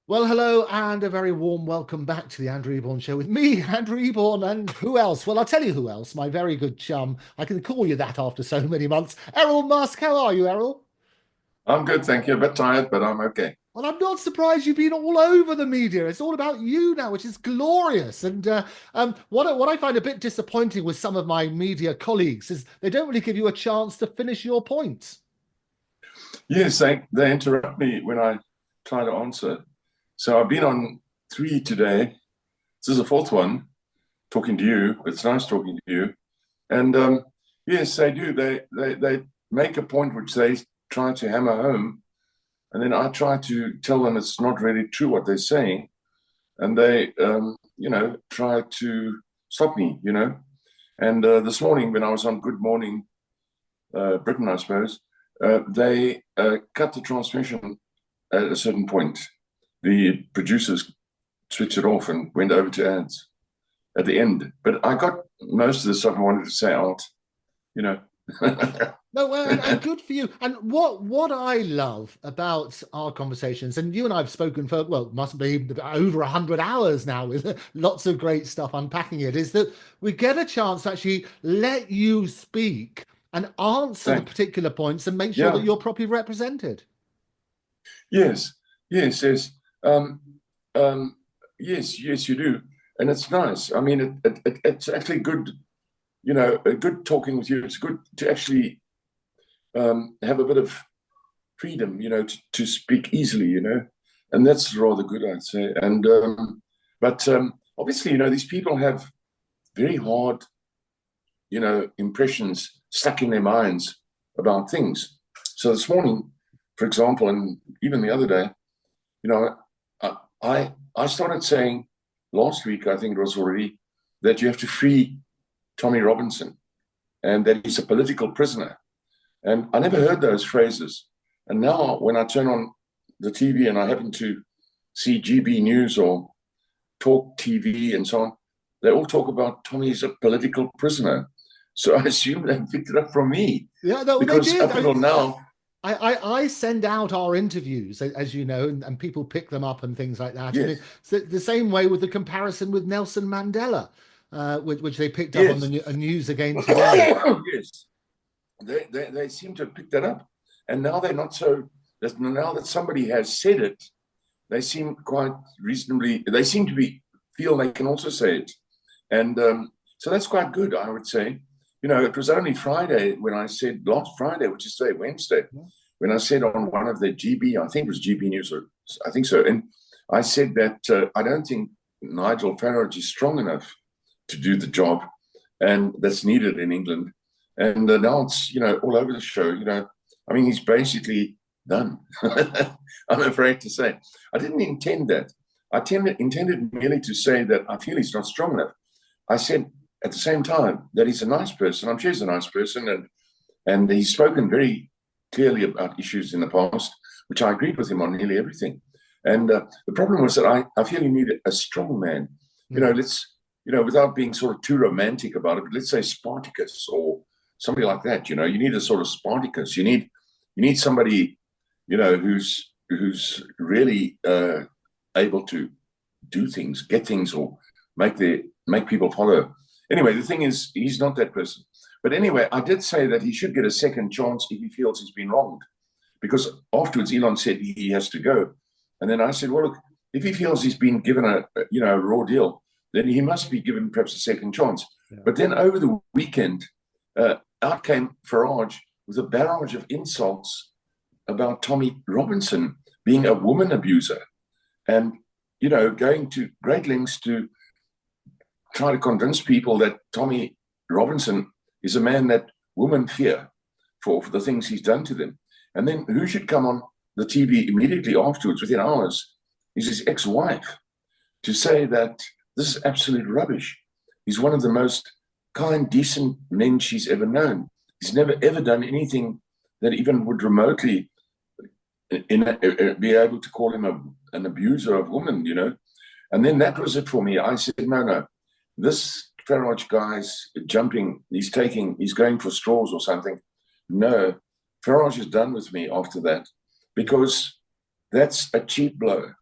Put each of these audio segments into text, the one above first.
Well, hello, and a very warm welcome back to the Andrew Eborn Show with me, Andrew Eborn, and who else? Well, I'll tell you who else. My very good chum. I can call you that after so many months. Errol Musk. How are you, Errol? I'm good, thank you. A bit tired, but I'm okay. Well, I'm not surprised you've been all over the media. It's all about you now, which is glorious. And what I find a bit disappointing with some of my media colleagues is they don't really give you a chance to finish your points. Yes, they interrupt me when I try to answer. So I've been on three today. This is the fourth one, talking to you. It's nice talking to you. And yes, they do. They make a point which they try to hammer home, and then I try to tell them it's not really true what they're saying, and they try to stop me. And this morning when I was on Good Morning Britain, I suppose, they cut the transmission at a certain point. The producers switched it off and went over to ads at the end. But I got most of the stuff I wanted to say out, you know. No, and good for you. And what I love about our conversations, and you and I have spoken for, well, must be over 100 hours now with lots of great stuff unpacking it, is that we get a chance to actually let you speak and answer the Thanks. particular points and make sure that Yeah. you're properly represented. Yes. Yes. Yes. Um, um, yes. Yes, you do. And it's nice. I mean, it's actually good, good talking with you. It's good to actually have a bit of freedom, to speak easily, and that's rather good, I'd say. And but obviously, these people have very hard, impressions stuck in their minds about things. So this morning, for example, and even the other day, you know, I started saying last week, I think it was already, that you have to free Tommy Robinson and that he's a political prisoner. And I never heard those phrases. And now when I turn on the TV and I happen to see GB News or Talk TV and so on, they all talk about Tommy's a political prisoner. So I assume they picked it up from me Yeah, no, they because did. up until now, I send out our interviews, as you know, and people pick them up and things like that. And yes, it's the same way with the comparison with Nelson Mandela, which they picked up on the yes, news again today. yes, they seem to have picked that up. And now they're not so, now that somebody has said it, they seem quite reasonably, they seem to feel they can also say it. And so that's quite good, I would say. It was only Friday when I said, last Friday, which is today, Wednesday, when I said on one of the GB, I think it was GB News, or I think so, and I said that I don't think Nigel Farage is strong enough to do the job, and that's needed in England. And now it's, all over the show. I mean, he's basically done. I'm afraid to say. I didn't intend that. Intended merely to say that I feel he's not strong enough. I said at the same time that he's a nice person. I'm sure he's a nice person, and he's spoken very clearly about issues in the past, which I agreed with him on nearly everything. And the problem was that I feel you need a strong man. Mm. Without being sort of too romantic about it, but let's say Spartacus or somebody like that. You need a sort of Spartacus. You need somebody, who's really able to do things, get things, or make people follow. Anyway, the thing is, he's not that person. But anyway, I did say that he should get a second chance if he feels he's been wronged, because afterwards Elon said he has to go, and then I said, well, look, if he feels he's been given a raw deal, then he must be given perhaps a second chance. Yeah. But then over the weekend, out came Farage with a barrage of insults about Tommy Robinson being a woman abuser, and going to great lengths to try to convince people that Tommy Robinson is a man that women fear for the things he's done to them. And then who should come on the TV immediately afterwards, within hours, is his ex-wife, to say that this is absolute rubbish. He's one of the most kind, decent men she's ever known. He's never, ever done anything that even would remotely be able to call him an abuser of women. And then that was it for me. I said, no, this Farage guy's jumping, he's going for straws or something. No, Farage is done with me after that, because that's a cheap blow.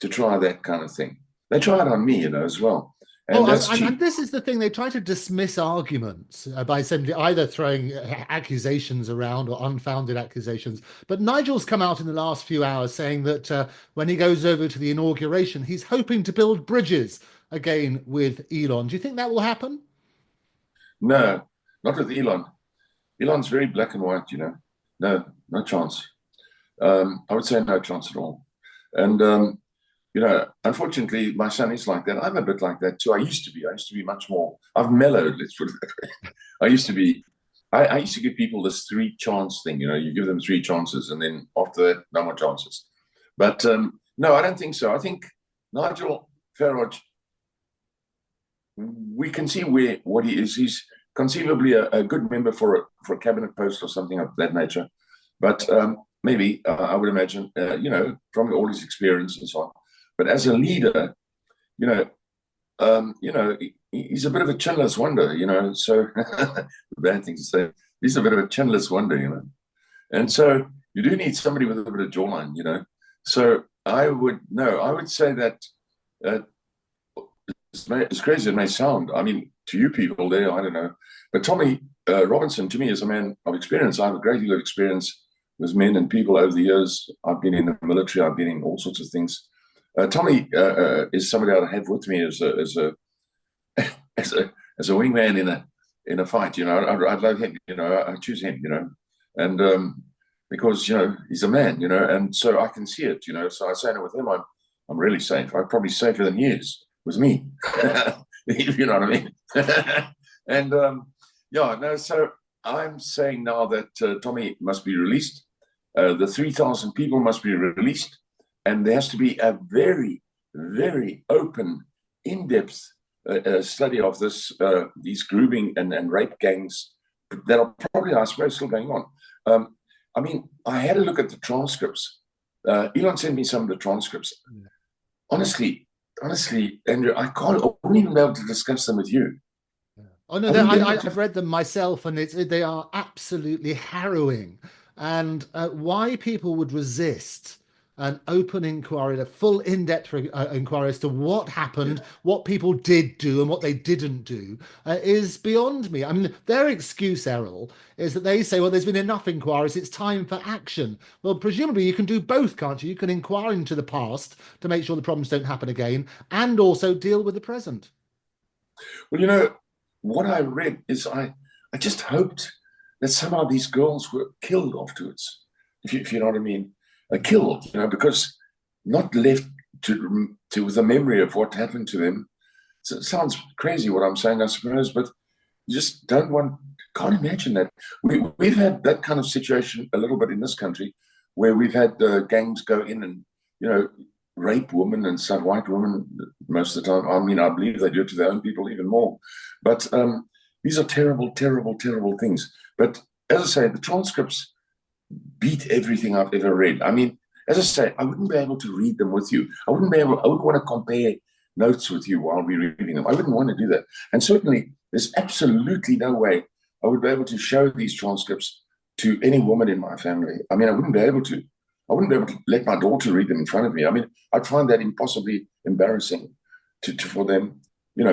to try that kind of thing. They try it on me, as well. Oh, And that's and cheap. this is the thing. They try to dismiss arguments by simply either throwing accusations around or unfounded accusations. But Nigel's come out in the last few hours saying that when he goes over to the inauguration, he's hoping to build bridges again with Elon. Do you think that will happen? No, not with Elon. Elon's very black and white. No, no chance. I would say no chance at all. And unfortunately, my son is like that. I'm a bit like that too. I used to be. I used to be much more. I've mellowed. Let's put it that way. I used to be. I used to give people this 3 chance thing. You give them 3 chances, and then after that, no more chances. But no, I don't think so. I think Nigel Farage, we can see what he is. He's conceivably a good member for a cabinet post or something of that nature. But maybe I would imagine, from all his experience and so on. But as a leader, he's a bit of a chinless wonder. So the bad thing to say, he's a bit of a chinless wonder. And so you do need somebody with a bit of jawline. So I would say that as crazy as it may sound, I mean, to you people there, I don't know. But Tommy Robinson, to me, is a man of experience. I have a great deal of experience with men and people over the years. I've been in the military. I've been in all sorts of things. Tommy is somebody I'd have with me as a wingman in a fight. I'd love him. I choose him. And because he's a man. And so I can see it. So I say, no, with him, I'm really safe. I'm probably safer than he is with me. If you know what I mean. And no. So I'm saying now that Tommy must be released. The 3,000 people must be released. And there has to be a very, very open, in-depth study of these grooming and rape gangs that are probably, I suppose, still going on. I mean, I had a look at the transcripts. Elon sent me some of the transcripts. Yeah. Honestly, Andrew, I wouldn't even be able to discuss them with you. Yeah. Oh no, I've read them myself, and they are absolutely harrowing. And why people would resist an open inquiry, a full in-depth inquiry as to what happened, what people did do and what they didn't do, is beyond me. I mean, their excuse, Errol, is that they say, well, there's been enough inquiries, it's time for action. Well, presumably you can do both, can't you? You can inquire into the past to make sure the problems don't happen again and also deal with the present. Well, what I read is I just hoped that somehow these girls were killed afterwards, if you know what I mean. Killed, because not left to with a memory of what happened to them. So it sounds crazy what I'm saying, I suppose, but you just can't imagine that. We've had that kind of situation a little bit in this country, where we've had gangs go in and rape women and some white women most of the time. I mean, I believe they do it to their own people even more. But these are terrible, terrible, terrible things. But as I say, the transcripts beat everything I've ever read. I mean, as I say, I wouldn't be able to read them with you. I would want to compare notes with you while we're reading them. I wouldn't want to do that. And certainly, there's absolutely no way I would be able to show these transcripts to any woman in my family. I mean, I wouldn't be able to. I wouldn't be able to let my daughter read them in front of me. I mean, I'd find that impossibly embarrassing for them,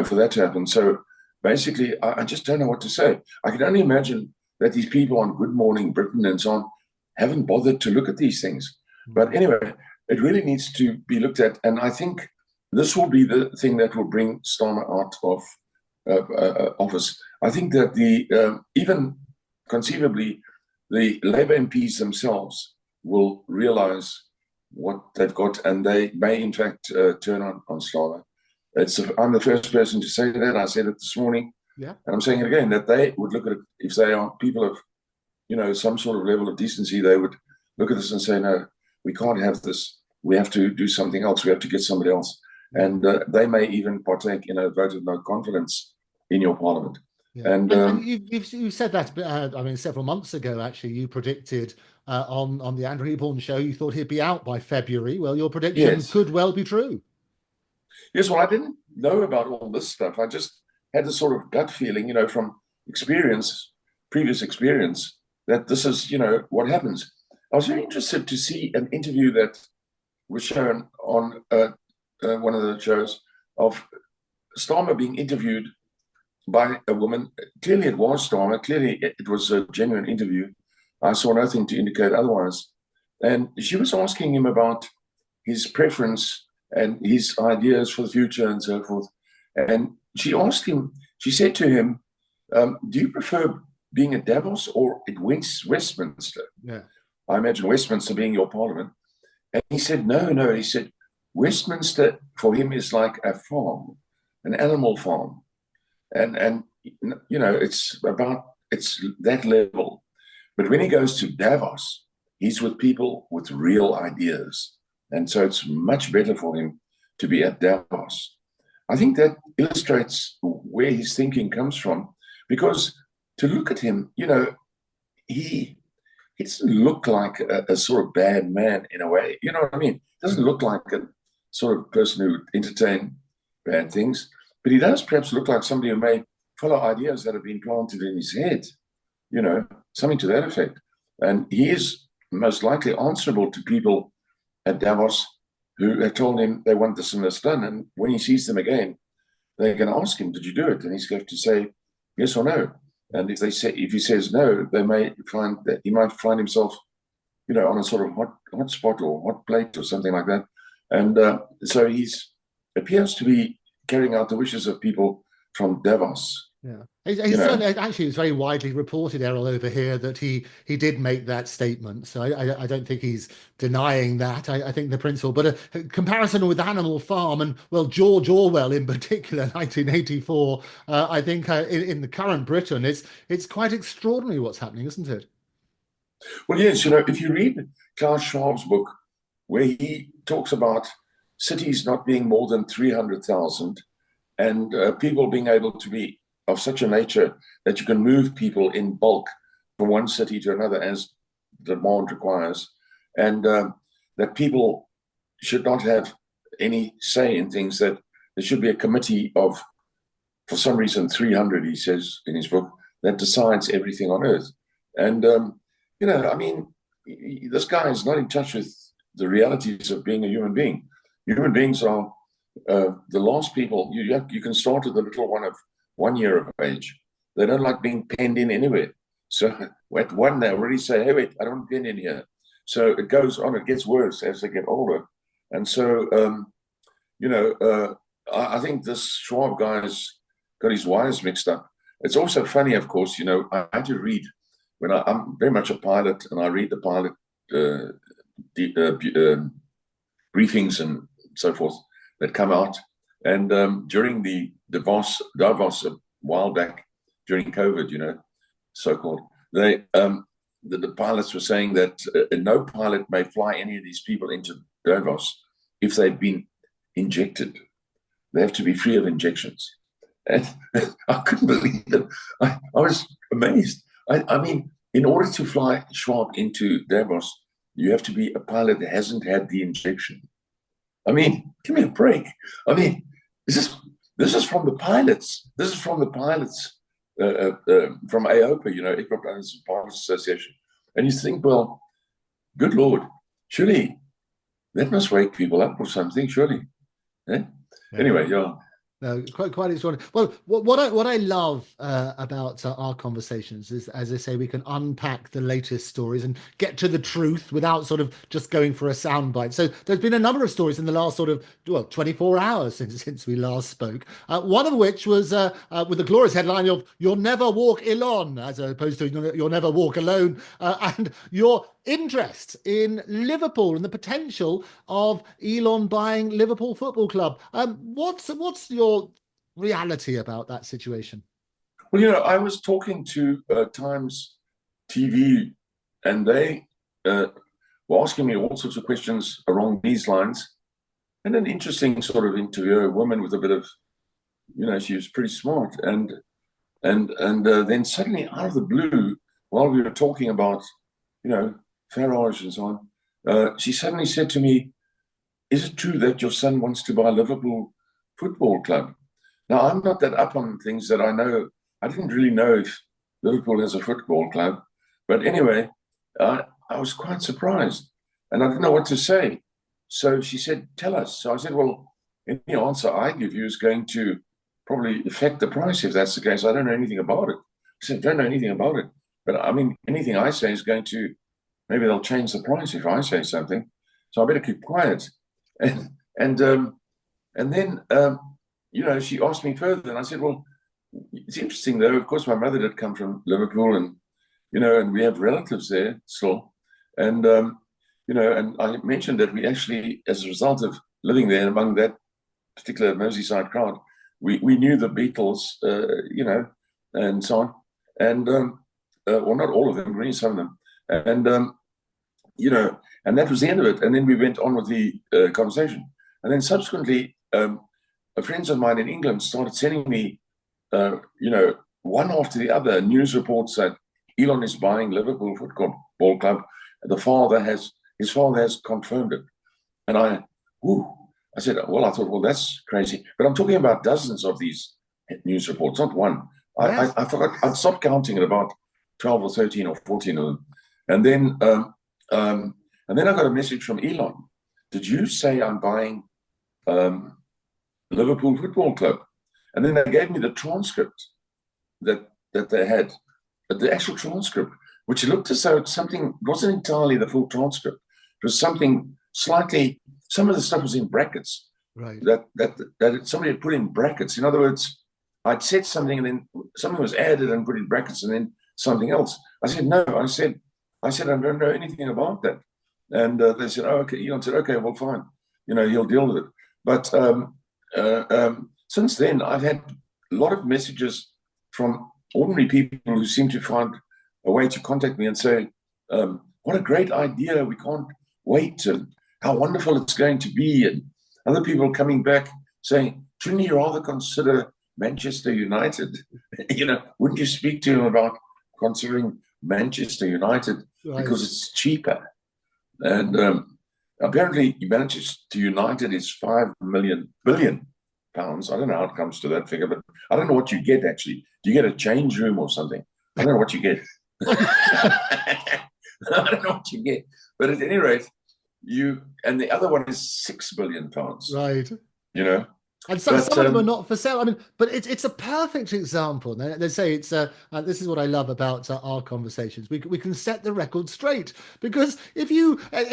for that to happen. So basically, I just don't know what to say. I can only imagine that these people on Good Morning Britain and so on haven't bothered to look at these things. But anyway, it really needs to be looked at. And I think this will be the thing that will bring Starmer out of office. I think that even conceivably, the Labour MPs themselves will realize what they've got, and they may, in fact, turn on Starmer. I'm the first person to say that. I said it this morning. Yeah. And I'm saying it again, that they would look at it, if they are people of some sort of level of decency, they would look at this and say, no, we can't have this. We have to do something else. We have to get somebody else. And they may even partake in a vote of no confidence in your parliament. Yeah. And you've said that, I mean, several months ago, actually, you predicted on the Andrew Eborn show, you thought he'd be out by February. Well, your prediction could well be true. Yes, well, I didn't know about all this stuff. I just had this sort of gut feeling, from previous experience, that this is, what happens. I was very interested to see an interview that was shown on one of the shows of Starmer being interviewed by a woman. Clearly, it was Starmer. Clearly, it was a genuine interview. I saw nothing to indicate otherwise. And she was asking him about his preference and his ideas for the future and so forth. And she asked him, she said to him, do you prefer being at Davos or at Westminster? Yeah. I imagine Westminster being your parliament. And he said, no. He said, Westminster for him is like a farm, an animal farm. And you know, it's that level. But when he goes to Davos, he's with people with real ideas. And so it's much better for him to be at Davos. I think that illustrates where his thinking comes from, because to look at him, you know, he doesn't look like a sort of bad man in a way. You know what I mean? Doesn't look like a sort of person who would entertain bad things, but he does perhaps look like somebody who may follow ideas that have been planted in his head, you know, something to that effect. And he is most likely answerable to people at Davos who have told him they want this and this done. And when he sees them again, they're going to ask him, did you do it? And he's going to say yes or no. And if he says no, they may find that he might find himself, you know, on a sort of hot spot or hot plate or something like that. And so appears to be carrying out the wishes of people from Davos. Yeah, actually, it's very widely reported, Errol, over here that he did make that statement. So I don't think he's denying that. I think the principle, but a comparison with Animal Farm and, well, George Orwell in particular, 1984. I think in the current Britain, it's quite extraordinary what's happening, isn't it? Well, yes, you know, if you read Klaus Schwab's book, where he talks about cities not being more than 300,000 and people being able to be of such a nature that you can move people in bulk from one city to another as demand requires, and that people should not have any say in things, that there should be a committee of, for some reason, 300, he says in his book, that decides everything on earth. And, you know, I mean, this guy is not in touch with the realities of being a human being. Human beings are the last people. You can start with a little one of 1 year of age. They don't like being penned in anywhere. So at one, they already say, hey, wait, I don't pen in here. So it goes on, it gets worse as they get older. And so, you know, I think this Schwab guy's got his wires mixed up. It's also funny, of course, you know, I had to read, when I'm very much a pilot, and I read the pilot briefings and so forth that come out. And during the Davos a while back, during COVID, you know, so-called, the pilots were saying that no pilot may fly any of these people into Davos if they've been injected. They have to be free of injections. And I couldn't believe it. I was amazed. I mean, in order to fly Schwab into Davos, you have to be a pilot that hasn't had the injection. I mean, give me a break. I mean, this is from the pilots. This is from the pilots from AOPA, you know, Aircraft Owners and Pilots Association. And you think, well, good Lord, surely that must wake people up or something, surely. Eh? Yeah. Anyway, yeah. No, quite extraordinary. Well, what I love about our conversations is, as I say, we can unpack the latest stories and get to the truth without sort of just going for a soundbite. So there's been a number of stories in the last sort of 24 hours since we last spoke. One of which was with the glorious headline of "You'll never walk Elon," as opposed to "You'll never walk alone," and your interest in Liverpool and the potential of Elon buying Liverpool Football Club. What's your reality about that situation? Well, you know, I was talking to Times TV, and they were asking me all sorts of questions along these lines. And an interesting sort of interviewer, a woman with a bit of, you know, she was pretty smart. And then suddenly, out of the blue, while we were talking about, you know, Farage and so on, she suddenly said to me, "Is it true that your son wants to buy Liverpool Football Club?" Now, I'm not that up on things that I know. I didn't really know if Liverpool has a football club. But anyway, I was quite surprised. And I didn't know what to say. So she said, tell us. So I said, well, any answer I give you is going to probably affect the price. If that's the case, I don't know anything about it. I said, don't know anything about it. But I mean, anything I say is going to, maybe they'll change the price if I say something. So I better keep quiet. And and um, and then she asked me further, and I said, well, it's interesting though. Of course, my mother did come from Liverpool, and and we have relatives there still. And and I mentioned that we actually, as a result of living there among that particular Merseyside crowd, we knew the Beatles, and so on. And well, not all of them, really some of them. And and that was the end of it. And then we went on with the conversation. And then subsequently, friends of mine in England started sending me, one after the other, news reports that Elon is buying Liverpool Football Club. His father has confirmed it. And I said, well, I thought, well, that's crazy. But I'm talking about dozens of these news reports, not one. Yes. I forgot, I stopped counting at about 12 or 13 or 14 of them. And then I got a message from Elon. Did you say I'm buying Liverpool Football Club? And then they gave me the transcript that they had, the actual transcript, which looked as though something wasn't entirely the full transcript. It was something slightly. Some of the stuff was in brackets. Right. That somebody had put in brackets. In other words, I'd said something and then something was added and put in brackets and then something else. I said no. I said I don't know anything about that. And they said, oh, okay. Elon said, okay, well, fine. He'll deal with it. But since then, I've had a lot of messages from ordinary people who seem to find a way to contact me and say, what a great idea. We can't wait. And how wonderful it's going to be. And other people coming back saying, shouldn't you rather consider Manchester United? Wouldn't you speak to him about considering Manchester United because it's cheaper? And apparently Manchester United is £5 billion. I don't know how it comes to that figure, but I don't know what you get actually. Do you get a change room or something? I don't know what you get. I don't know what you get. But at any rate, and the other one is £6 billion. Right. And some of them are not for sale. I mean, but it's a perfect example. They say it's this is what I love about our conversations. We can set the record straight, because if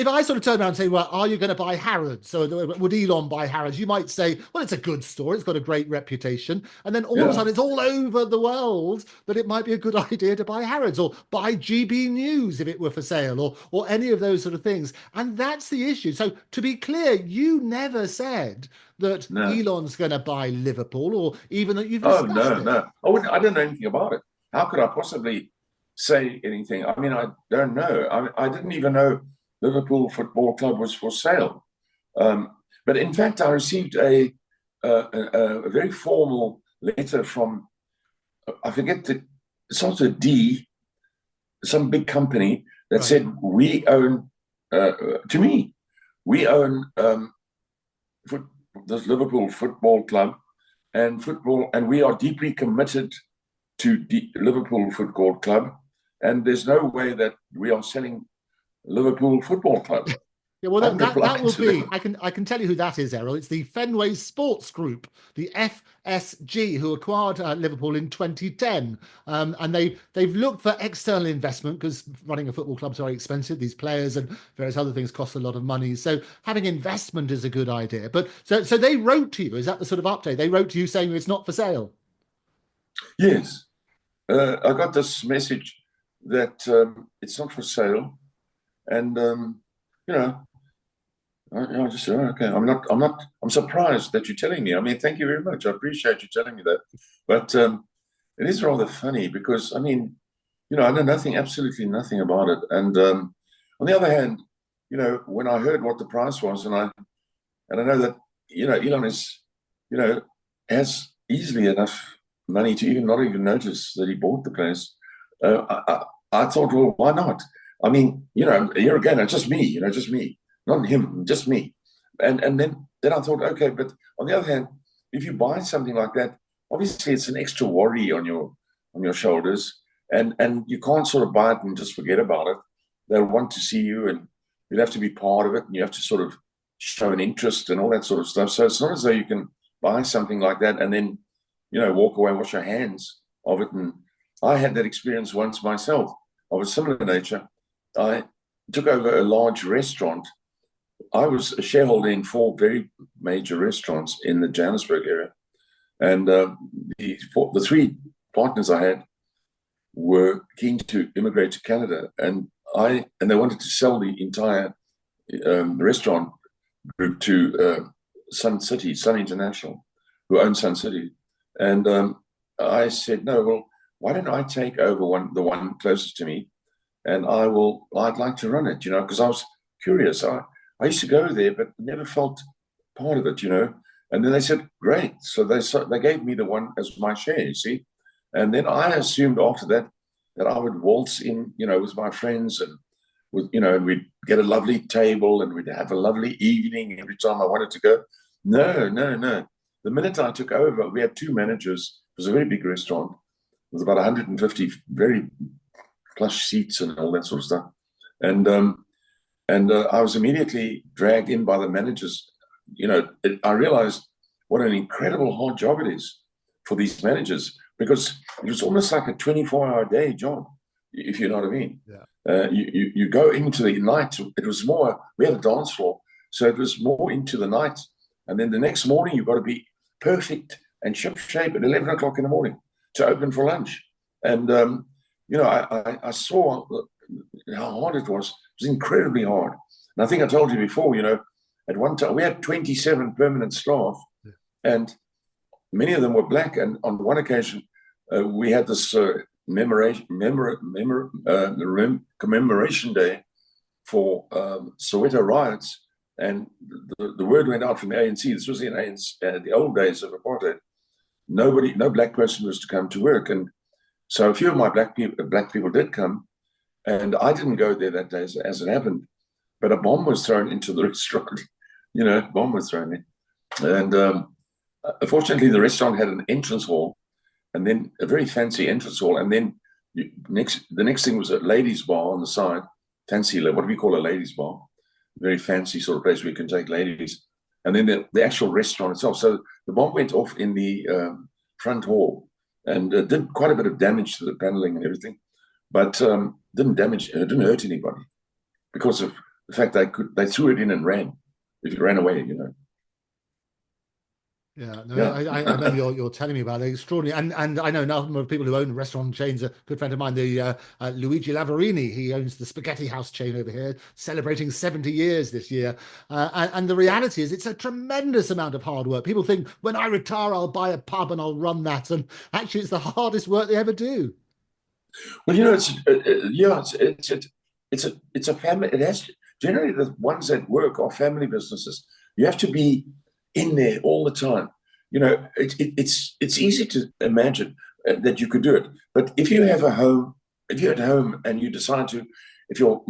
I sort of turn around and say, well, are you going to buy Harrods? So would Elon buy Harrods? You might say, well, it's a good store. It's got a great reputation. And then all of a sudden it's all over the world that it might be a good idea to buy Harrods or buy GB News if it were for sale or any of those sort of things. And that's the issue. So to be clear, you never said that Elon's going to buy Liverpool, or even that you've discussed it. No. I don't know anything about it. How could I possibly say anything? I mean, I don't know. I didn't even know Liverpool Football Club was for sale. But in fact, I received a very formal letter from, I forget it's not a D, some big company that said, we own, to me, we own this Liverpool Football Club and we are deeply committed to Liverpool Football Club, and there's no way that we are selling Liverpool Football Club. Yeah, well, that will be. I can tell you who that is, Errol. It's the Fenway Sports Group, the FSG, who acquired Liverpool in 2010, and they've looked for external investment because running a football club is very expensive. These players and various other things cost a lot of money, so having investment is a good idea. But so they wrote to you. Is that the sort of update? They wrote to you saying it's not for sale. Yes, I got this message that it's not for sale, and I just said, okay, I'm surprised that you're telling me. I mean, thank you very much. I appreciate you telling me that. But it is rather funny because, I mean, I know absolutely nothing about it. And on the other hand, when I heard what the price was, and I know that, Elon is, has easily enough money to not even notice that he bought the place. I thought, well, why not? I mean, here again, it's just me, just me. Not him, just me. And then I thought, okay, but on the other hand, if you buy something like that, obviously it's an extra worry on your shoulders, and you can't sort of buy it and just forget about it. They'll want to see you, and you'll have to be part of it, and you have to sort of show an interest and all that sort of stuff. So it's not as though you can buy something like that and then, walk away and wash your hands of it. And I had that experience once myself of a similar nature. I took over a large restaurant. I was a shareholder in 4 very major restaurants in the Johannesburg area. And the 3 partners I had were keen to immigrate to Canada. And they wanted to sell the entire restaurant group to Sun International, who own Sun City. And I said, no, well, why don't I take over the one closest to me, and I'd like to run it, because I was curious. I used to go there, but never felt part of it, And then they said, great. So they gave me the one as my share, you see. And then I assumed after that I would waltz in, with my friends, and we'd get a lovely table and we'd have a lovely evening every time I wanted to go. No. The minute I took over, we had 2 managers. It was a very big restaurant with about 150 very plush seats and all that sort of stuff. And I was immediately dragged in by the managers. I realized what an incredible hard job it is for these managers, because it was almost like a 24-hour day job, if you know what I mean. Yeah. You go into the night. It was more, we had a dance floor, so it was more into the night. And then the next morning, you've got to be perfect and ship shape at 11 o'clock in the morning to open for lunch. And, I saw how hard it was. It was incredibly hard. And I think I told you before, at one time, we had 27 permanent staff, and many of them were black. And on one occasion, we had this commemoration day for Soweto riots, and the word went out from the ANC. This was in the old days of apartheid. No black person was to come to work, and so a few of my black people did come, and I didn't go there that day as it happened. But a bomb was thrown into the restaurant. Bomb was thrown in, and fortunately, the restaurant had an entrance hall, and then a very fancy entrance hall, and then the next thing was a ladies' bar on the side, fancy, what we call a ladies' bar, very fancy sort of place where you can take ladies, and then the actual restaurant itself. So the bomb went off in the front hall and did quite a bit of damage to the paneling and everything, but didn't hurt anybody because of the fact they threw it in and ran. If it ran away, Yeah, no, I remember you're telling me about it. Extraordinary, and I know a number of people who own restaurant chains. A good friend of mine, the Luigi Lavarini, he owns the Spaghetti House chain over here, celebrating 70 years this year. And the reality is, it's a tremendous amount of hard work. People think when I retire, I'll buy a pub and I'll run that, and actually, it's the hardest work they ever do. Well, it's a family. It has generally the ones that work are family businesses. You have to be in there all the time. It's easy to imagine that you could do it, but if you have a home, if you're at home and you decide to, if you're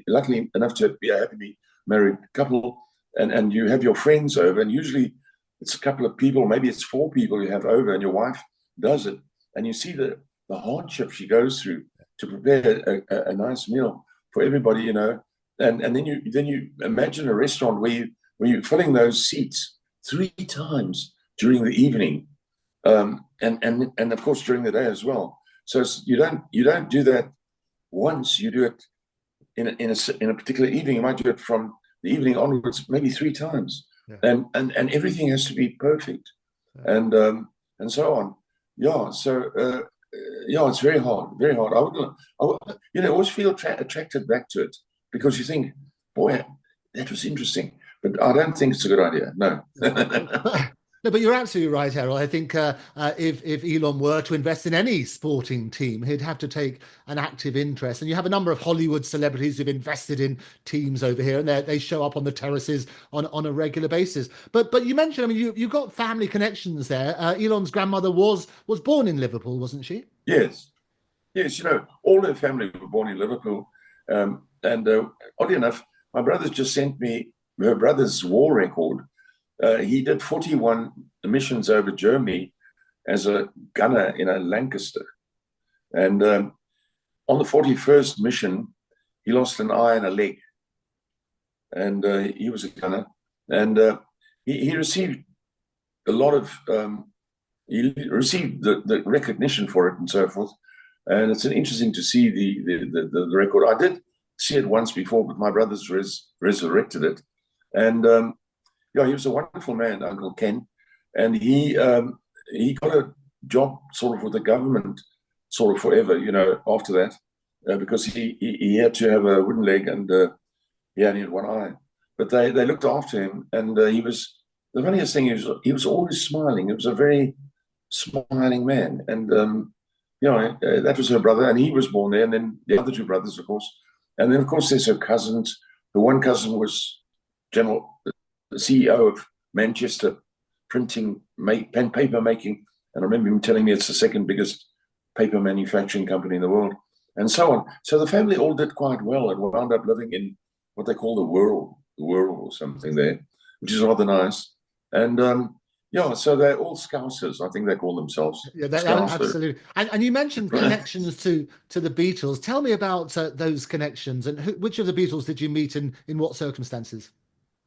lucky enough to be a happily married couple, and you have your friends over, and usually it's a couple of people, maybe it's 4 people you have over, and your wife does it, and you see the hardship she goes through to prepare a nice meal for everybody, and then you imagine a restaurant where you're filling those seats 3 times during the evening, and of course during the day as well. So you don't do that once. You do it in a particular evening. You might do it from the evening onwards, maybe 3 times, and everything has to be perfect, and so on. Yeah. So it's very hard, very hard. I would always feel attracted back to it because you think, boy, that was interesting. But I don't think it's a good idea. No. No, but you're absolutely right, Errol. I think if Elon were to invest in any sporting team, he'd have to take an active interest. And you have a number of Hollywood celebrities who've invested in teams over here, and they show up on the terraces on a regular basis. But you mentioned, I mean, you've got family connections there. Elon's grandmother was born in Liverpool, wasn't she? Yes. All her family were born in Liverpool. And oddly enough, my brother's just sent me her brother's war record. He did 41 missions over Germany as a gunner in a Lancaster. And on the 41st mission, he lost an eye and a leg. and he was a gunner, and he received a lot of he received the recognition for it and so forth. And it's interesting to see the record. I did see it once before, but my brothers resurrected it. And yeah, he was a wonderful man, Uncle Ken. And he got a job sort of with the government sort of forever, after that, because he had to have a wooden leg and he only had one eye. But they looked after him, and he was the funniest thing is he was always smiling. He was a very smiling man, and that was her brother, and he was born there, and then the other two brothers, of course, and then of course there's her cousins. The one cousin was the CEO of Manchester printing, pen paper making, and I remember him telling me it's the second biggest paper manufacturing company in the world, and so on. So the family all did quite well and wound up living in what they call the world or something there, which is rather nice. And yeah, so they're all Scousers. I think they call themselves. Yeah, absolutely. And you mentioned connections to the Beatles. Tell me about those connections, and which of the Beatles did you meet in what circumstances?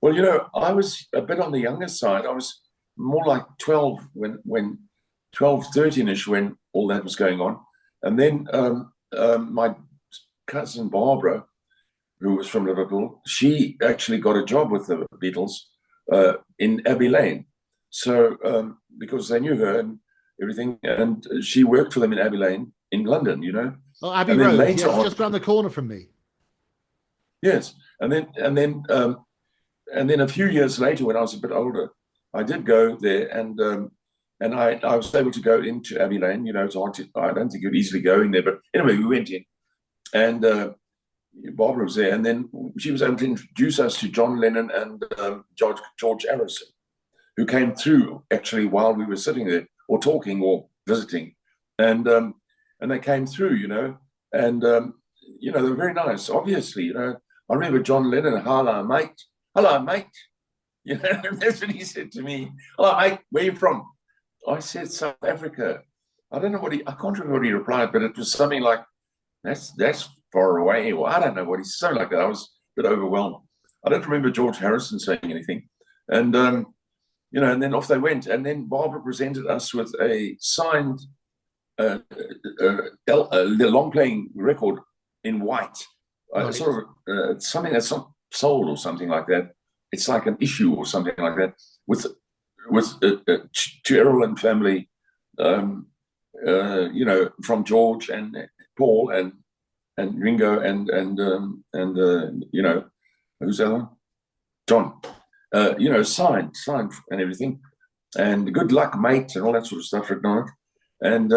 Well, I was a bit on the younger side. I was more like 12 when 12, 13-ish when all that was going on. And then my cousin Barbara, who was from Liverpool, she actually got a job with the Beatles in Abbey Lane. So because they knew her and everything, and she worked for them in Abbey Lane in London, Oh, Abbey Road, yes, just around the corner from me. Yes, and then a few years later, when I was a bit older, I did go there, and I was able to go into Abbey Lane. It's hard to, I don't think you'd easily go in there, but anyway, we went in, and Barbara was there, and then she was able to introduce us to John Lennon and George Harrison, who came through actually while we were sitting there or talking or visiting, and they came through, and they were very nice. Obviously, I remember John Lennon, hello mate, that's what he said to me. Hello mate, where are you from? I said South Africa. I don't know I can't remember what he replied, but it was something like that's far away, or I don't know what he said, like that. I was a bit overwhelmed. I don't remember George Harrison saying anything, and and then off they went. And then Barbara presented us with a signed the long playing record in white, right. Sort of something that's not sold or something like that. It's like an issue or something like that with to Errol and family, from George and Paul and Ringo and who's the other one? John. Signed and everything, and good luck, mate, and all that sort of stuff written on it, and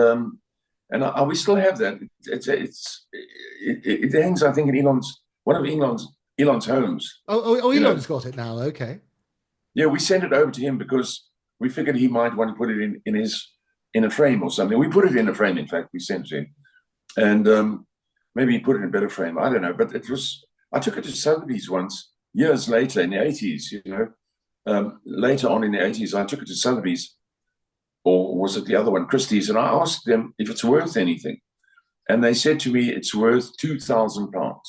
we still have that. It hangs, I think, in one of Elon's homes. Elon's got it now. Okay. Yeah, we sent it over to him because we figured he might want to put it in a frame or something. We put it in a frame. In fact, we sent it to him, and maybe he put it in a better frame. I don't know, but it was. I took it to Sotheby's once. Years later, in the 80s, later on in the 80s, I took it to Sotheby's, or was it the other one, Christie's, and I asked them if it's worth anything. And they said to me, it's worth £2,000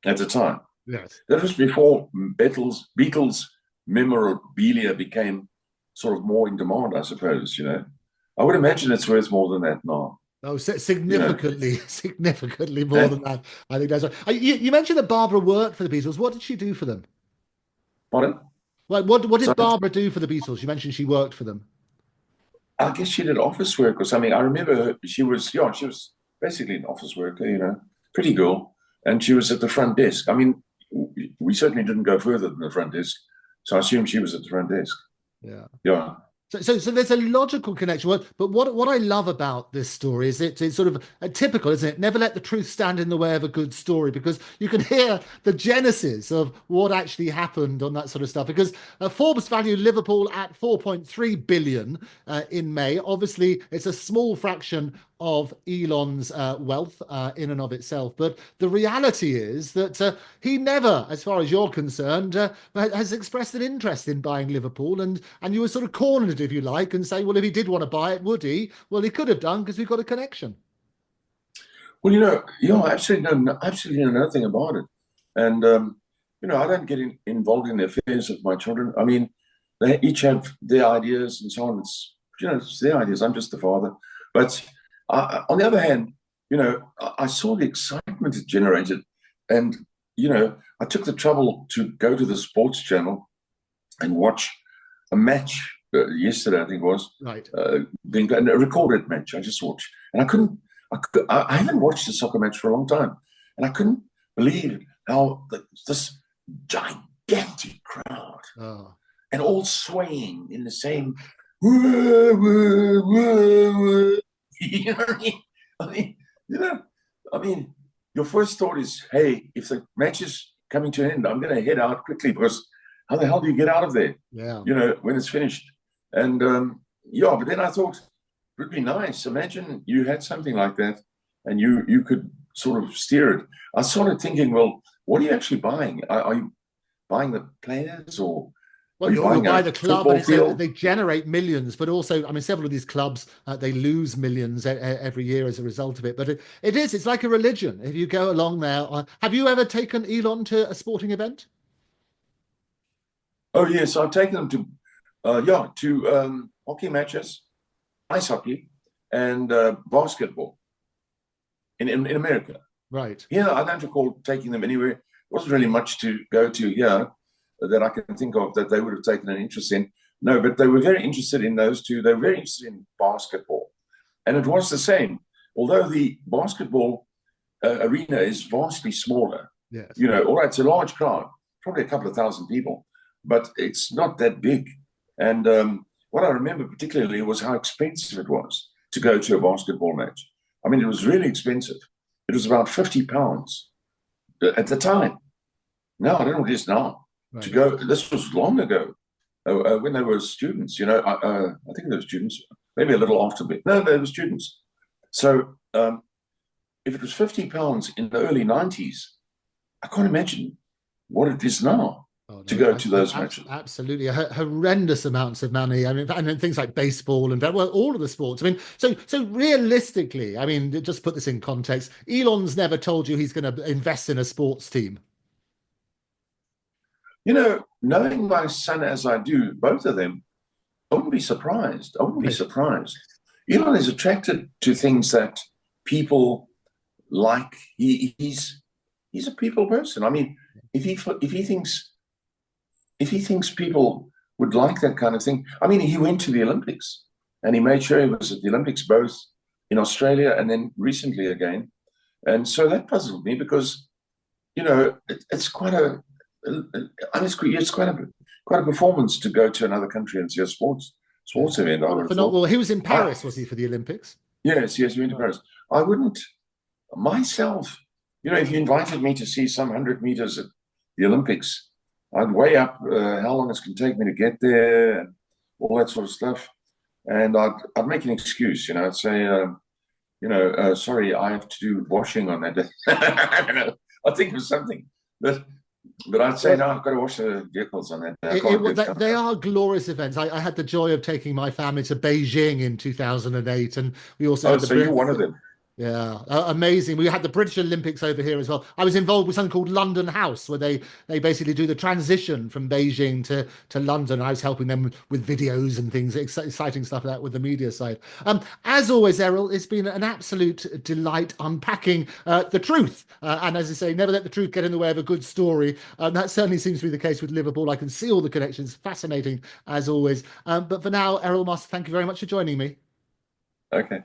at the time. Yes. That was before Beatles memorabilia became sort of more in demand, I suppose, I would imagine it's worth more than that now. Oh, significantly more than that. I think that's right. You mentioned that Barbara worked for the Beatles. What did she do for them? Pardon? Like, what did Barbara do for the Beatles? You mentioned she worked for them. I guess she did office work or something. I remember she was basically an office worker, pretty girl. And she was at the front desk. I mean, we certainly didn't go further than the front desk. So I assume she was at the front desk. Yeah. Yeah. So there's a logical connection. But what I love about this story is it's sort of typical, isn't it? Never let the truth stand in the way of a good story, because you can hear the genesis of what actually happened on that sort of stuff. Because Forbes valued Liverpool at 4.3 billion in May. Obviously, it's a small fraction of Elon's wealth in and of itself. But the reality is that he never, as far as you're concerned, has expressed an interest in buying Liverpool. And you were sort of cornered, if you like, and say, well, if he did want to buy it, would he? Well, he could have done, because we've got a connection. Well, absolutely know nothing about it. And I don't get involved in the affairs of my children. I mean, they each have their ideas and so on. It's their ideas. I'm just the father. But on the other hand, I saw the excitement it generated, and I took the trouble to go to the sports channel and watch a match yesterday, I think it was, Right. being played, a recorded match. I just watched, and I haven't watched a soccer match for a long time, and I couldn't believe how this gigantic crowd Oh. and all swaying in the same. You know what I mean? I mean, you know, I mean, your first thought is, hey, if the match is coming to an end, I'm going to head out quickly because how the hell do you get out of there? Yeah. When it's finished. And but then I thought it would be nice. Imagine you had something like that, and you could sort of steer it. I started thinking, well, what are you actually buying? Are you buying the players, or Well, are you you'll buying buy a the club, football and field? they generate millions, but also, I mean, several of these clubs they lose millions every year as a result of it. But it's like a religion. If you go along there, have you ever taken Elon to a sporting event? Oh yes, I've taken them to hockey matches, ice hockey, and basketball in America. Right. Here, I don't recall taking them anywhere. There wasn't really much to go to here that I can think of that they would have taken an interest in. No, but they were very interested in those two. They were very interested in basketball. And it was the same. Although the basketball arena is vastly smaller, Yes. all right, it's a large crowd, probably a couple of thousand people, but it's not that big. And what I remember particularly was how expensive it was to go to a basketball match. I mean, it was really expensive. It was about £50 at the time. Now, I don't know what it is now. Right. To go, this was long ago when they were students, I think they were students, maybe a little after me. No, they were students. So if it was £50 in the early 90s, I can't imagine what it is now to go to those matches. Absolutely, horrendous amounts of money. I mean, and then things like baseball and well, all of the sports. I mean, so realistically, I mean, just put this in context. Elon's never told you he's going to invest in a sports team. Knowing my son as I do, both of them, I wouldn't be surprised. I wouldn't be surprised. Elon is attracted to things that people like. He's a people person. I mean, if he thinks people would like that kind of thing. I mean, he went to the Olympics and he made sure he was at the Olympics both in Australia and then recently again. And so that puzzled me because, it's quite a performance to go to another country and see a sports event. I would have thought. Well, he was in Paris, was he, for the Olympics? Yes, he went to Paris. I wouldn't myself. If you invited me to see some 100 meters at the Olympics, I'd weigh up how long it's going to take me to get there and all that sort of stuff. And I'd make an excuse, I'd say, sorry, I have to do washing on that day. I don't know. I'd think of something. But I'd say, no, I've got to wash the vehicles on that day. They are glorious events. I had the joy of taking my family to Beijing in 2008, and we also had so you're one of them. Yeah, amazing. We had the British Olympics over here as well. I was involved with something called London House, where they basically do the transition from Beijing to London. I was helping them with videos and things, exciting stuff like that with the media side. As always, Errol, it's been an absolute delight unpacking the truth. And as I say, never let the truth get in the way of a good story. That certainly seems to be the case with Liverpool. I can see all the connections. Fascinating, as always. But for now, Errol Musk, thank you very much for joining me. Okay.